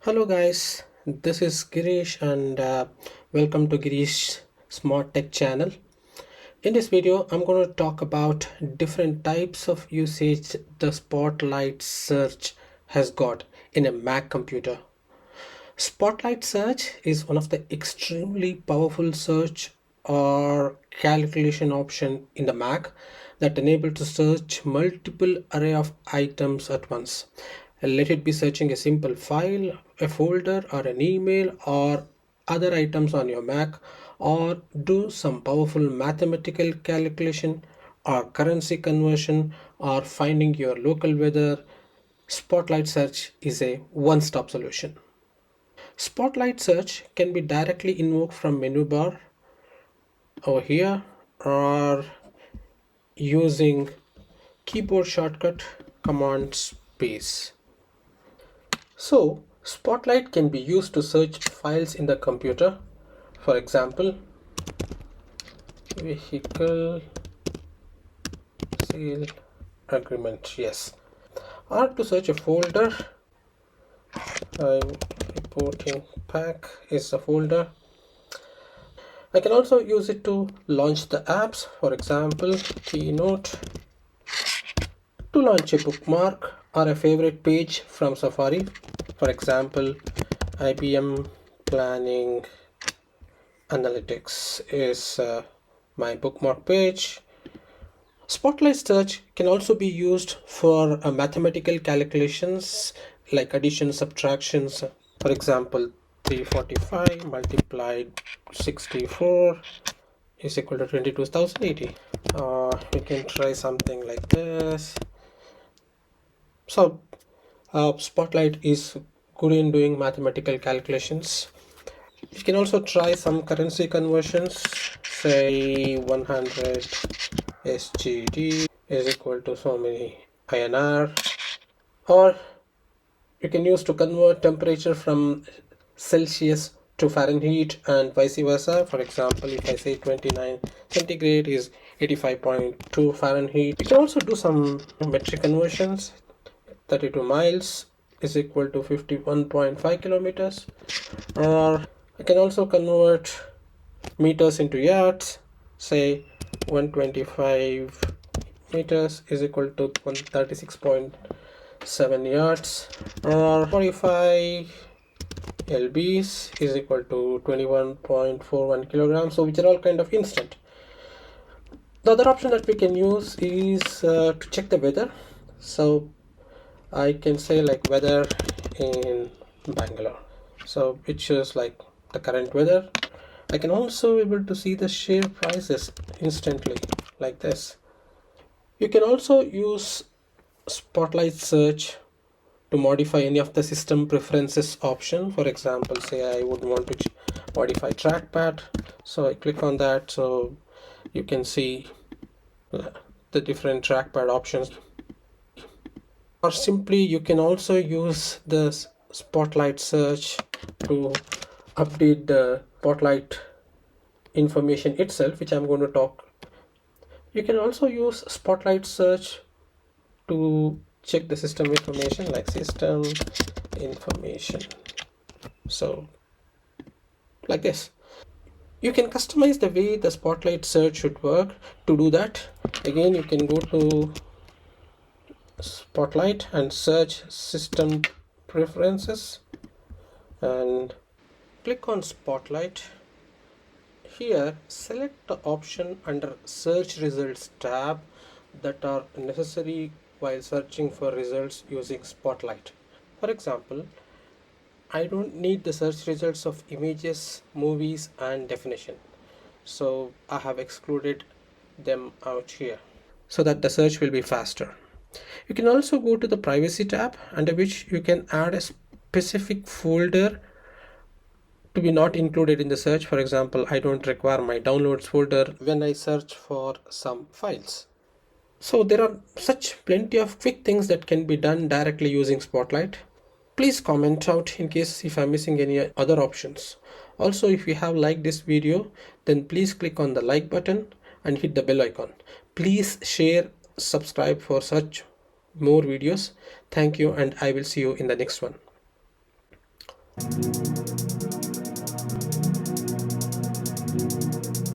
Hello guys, this is Girish and welcome to Girish Smart Tech channel. In this video, I'm going to talk about different types of usage the Spotlight search has got in a Mac computer. Spotlight search is one of the extremely powerful search or calculation option in the Mac that enable to search multiple array of items at once. Let it be searching a simple file, a folder or an email or other items on your Mac, or do some powerful mathematical calculation or currency conversion or finding your local weather. Spotlight search is a one-stop solution. Spotlight search can be directly invoked from menu bar over here or using keyboard shortcut command space. So Spotlight can be used to search files in the computer. For example, vehicle sale agreement, yes. Or to search a folder, I'm reporting pack is a folder. I can also use it to launch the apps, for example, Keynote, to launch a bookmark or a favorite page from Safari, for example, IBM Planning Analytics is my bookmark page. Spotlight search can also be used for mathematical calculations like addition, subtractions. For example, 345 multiplied 64 is equal to 22,080. We can try something like this. So Spotlight is good in doing mathematical calculations. You can also try some currency conversions, say 100 SGD is equal to so many INR, or you can use to convert temperature from Celsius to Fahrenheit and vice versa. For example, if I say 29 centigrade is 85.2 Fahrenheit. You can also do some metric conversions. 32 miles is equal to 51.5 kilometers, or I can also convert meters into yards, say 125 meters is equal to 136.7 yards, or 45 lbs is equal to 21.41 kilograms. So which are all kind of instant. The other option that we can use is to check the weather. So I can say like weather in Bangalore, so it shows like the current weather. I can also be able to see the share prices instantly like this. You can also use Spotlight search to modify any of the system preferences option. For example, say I would want to modify trackpad, so I click on that, so you can see the different trackpad options. Or simply you can also use the Spotlight search to update the Spotlight information itself, which I'm going to talk. You can also use Spotlight search to check the system information, like system information, so like this. You can customize the way the Spotlight search should work. To do that, again you can go to Spotlight and search system preferences and click on Spotlight. Here select the option under search results tab that are necessary while searching for results using Spotlight. For example, I don't need the search results of images, movies and definition, so I have excluded them out here so that the search will be faster. You can also go to the privacy tab, under which you can add a specific folder to be not included in the search. For example, I don't require my downloads folder when I search for some files. So there are such plenty of quick things that can be done directly using Spotlight. Please comment out in case if I'm missing any other options. Also, if you have liked this video, then please click on the like button and hit the bell icon. Please share, subscribe for such more videos. Thank you, and I will see you in the next one.